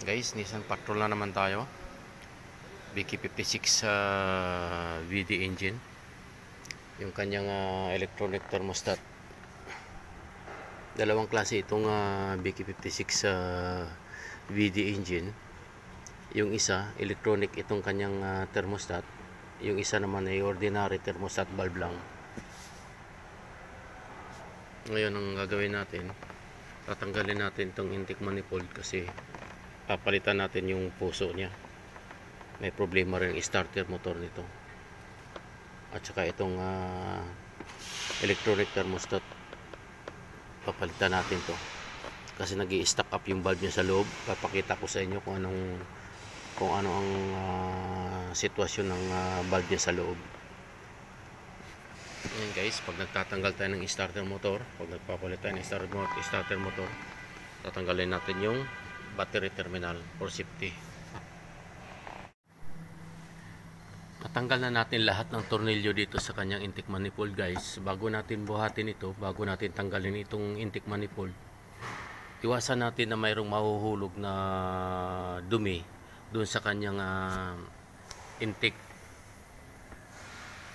Guys, Nissan Patrol na naman tayo. BK56 VD engine. Yung kanyang electronic thermostat. Dalawang klase itong BK56 VD engine. Yung isa, electronic itong kanyang thermostat. Yung isa naman ay ordinary thermostat valve lang. Ngayon ang gagawin natin, tatanggalin natin itong intake manifold kasi papalitan natin yung puso niya. May problema rin yung starter motor nito. At saka itong electronic thermostat, papalitan natin to kasi nag-i-stack up yung valve niya sa loob. Papakita ko sa inyo kung ano ang sitwasyon ng valve niya sa loob. Ayan guys, pag nagtatanggal tayo ng starter motor, pag nagpapalit tayo ng starter motor, tatanggalin natin yung battery terminal for safety. Natanggal na natin lahat ng tornilyo dito sa kanyang intake manifold guys. Bago natin buhatin ito, bago natin tanggalin itong intake manifold, iwasan natin na mayroong mahuhulog na dumi doon sa kanyang intake.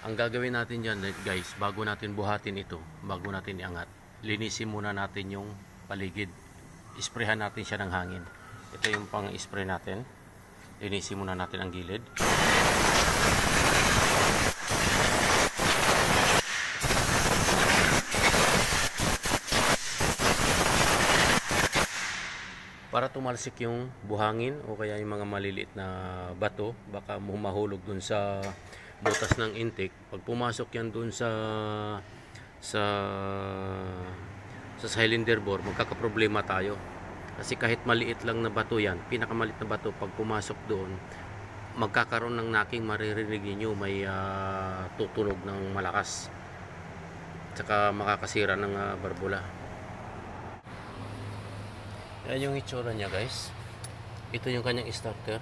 Ang gagawin natin dyan guys, bago natin buhatin ito, bago natin iangat, linisin muna natin yung paligid. Isprehan natin siya ng hangin. Ito yung pang-spray natin. Linisin muna natin ang gilid. Para tumalsik yung buhangin o kaya yung mga maliliit na bato, baka mahulog dun sa butas ng intake. Pag pumasok yan dun sa cylinder bore, magkakaproblema tayo. Kasi kahit maliit lang na bato yan, pinakamaliit na bato, pag pumasok doon, magkakaroon ng knocking, maririnig niyo may tutunog ng malakas. Tsaka makakasira ng barbula. Yan yung itsura niya guys. Ito yung kanyang starter.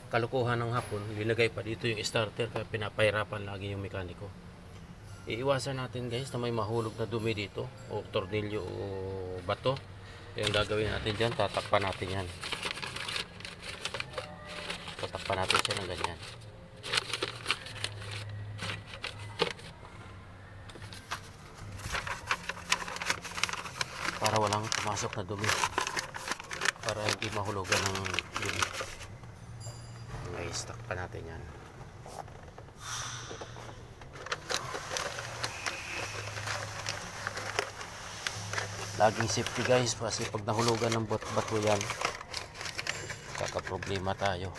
Kalukuhan ng hapon, linagay pa dito yung starter kaya pinapahirapan lagi yung mekaniko. Iiwasan natin guys na may mahulog na dumi dito o tornilyo o bato. Yung gagawin natin dyan, tatakpan natin yan. Tatakpan natin siya ng ganyan. Para walang pumasok na dumi. Para hindi mahulugan ng dumi. I-stack pa natin yan. Laging safety guys, kasi pag nahulugan ng bato yan, kakaproblema tayo.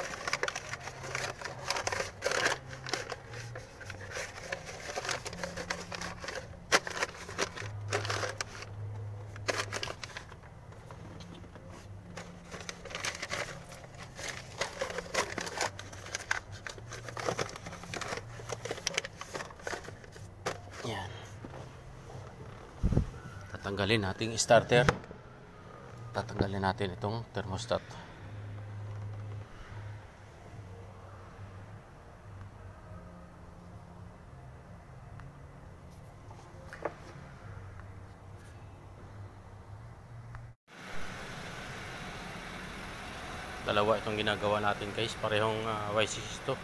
Yan. Tatanggalin natin starter. Tatanggalin natin itong thermostat. Dalawa itong ginagawa natin guys. Parehong Y6 ito.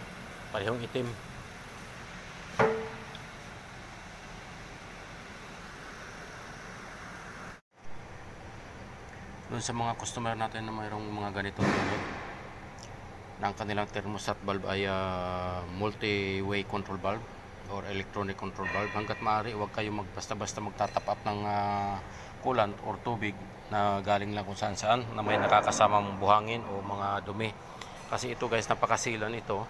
Parehong itim. Doon sa mga customer natin na mayroong mga ganito na ang kanilang thermostat valve ay multi-way control valve or electronic control valve, hanggat maaari huwag kayo basta-basta magtatap up ng coolant or tubig na galing lang kung saan na may nakakasamang buhangin o mga dumi. Kasi ito guys, napakasilan ito.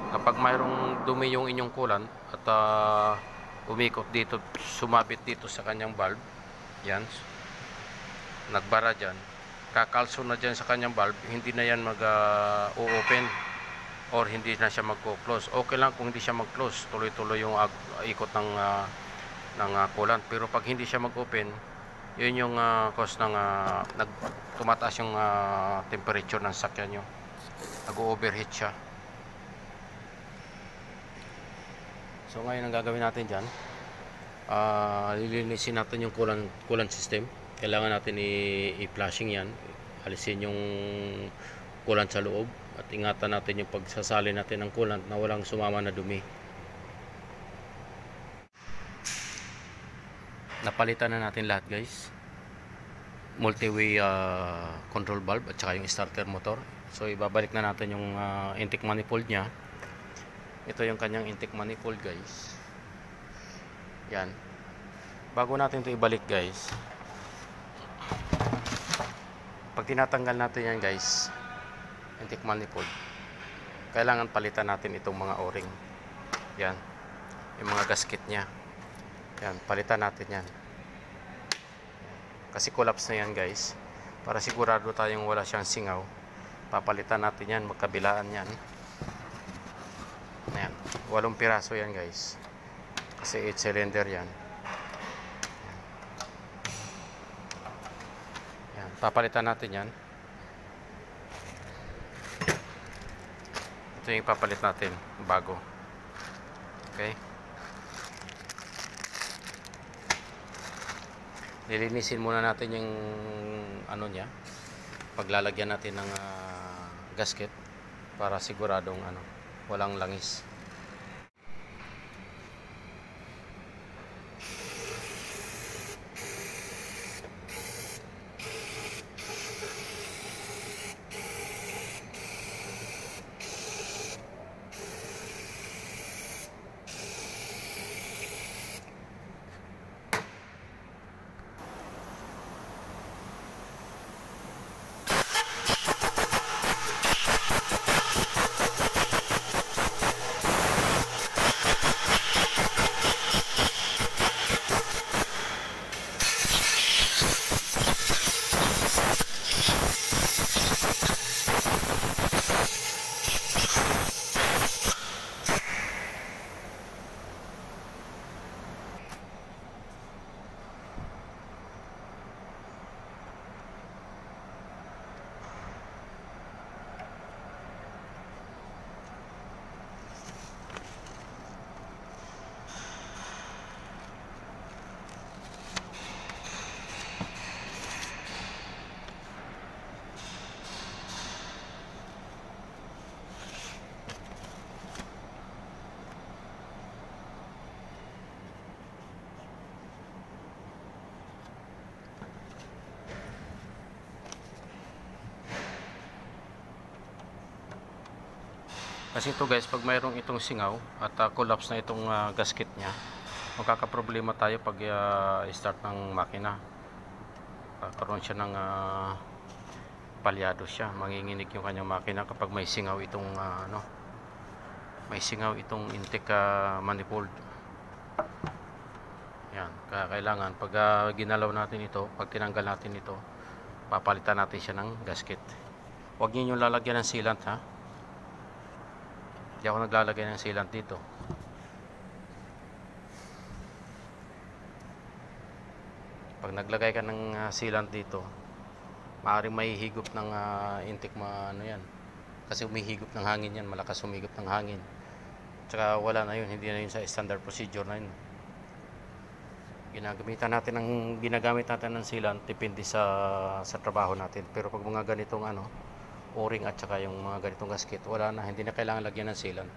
Kapag mayroong dumi yung inyong coolant at umikot dito, sumabit dito sa kanyang valve, yan, nagbara dyan, kakalso na dyan sa kanyang valve, hindi na yan mag-open or hindi na siya mag-close. Okay lang kung hindi siya mag-close, tuloy-tuloy yung ikot ng coolant. Pero pag hindi siya mag-open, yun yung cause ng tumataas yung temperature ng sakyan nyo, nag-overheat siya. So ngayon ang gagawin natin dyan, lilinisin natin yung coolant system. Kailangan natin i-flushing yan, alisin yung coolant sa loob, at ingatan natin yung pagsasali natin ng coolant na walang sumama na dumi. Napalitan na natin lahat guys, multi-way control valve at saka yung starter motor. So ibabalik na natin yung intake manifold nya. Ito yung kanyang intake manifold guys. Yan. Bago natin ito ibalik guys, pag tinatanggal natin yan guys, intake manifold, kailangan palitan natin itong mga o-ring. Yan, yung mga gasket nya. Yan, palitan natin yan kasi collapse na yan guys. Para sigurado tayong wala siyang singaw, papalitan natin yan, magkabilaan yan. Ayan, 8 piraso yan guys, kasi 8 cylinder yan. Yan, papalitan natin yan. Ito yung papalit natin bago. Okay, nilinisin muna natin yung ano nya, paglalagyan natin ng gasket, para siguradong walang langis. Kasi ito guys, pag mayroong itong singaw at collapse na itong gasket nya, magkakaproblema tayo pag start ng makina. Karoon siya ng palyado siya, manginginig yung kanyang makina kapag may singaw itong may singaw itong intake manifold. Yan, kailangan pag ginalaw natin ito, pag tinanggal natin ito, papalitan natin siya ng gasket. Huwag niyo yung lalagyan ng sealant ha. Hindi ako naglalagay ng sealant dito. Pag naglagay ka ng sealant dito, maaaring may higop ng intake yan. Kasi umihigop ng hangin yan, malakas humigop ng hangin. Tsaka wala na yun, hindi na yun sa standard procedure na yun. Ginagamit natin ng sealant, depende sa trabaho natin. Pero pag mga ganitong o-ring at saka yung mga ganitong gasket, wala na, hindi na kailangan lagyan ng sealant.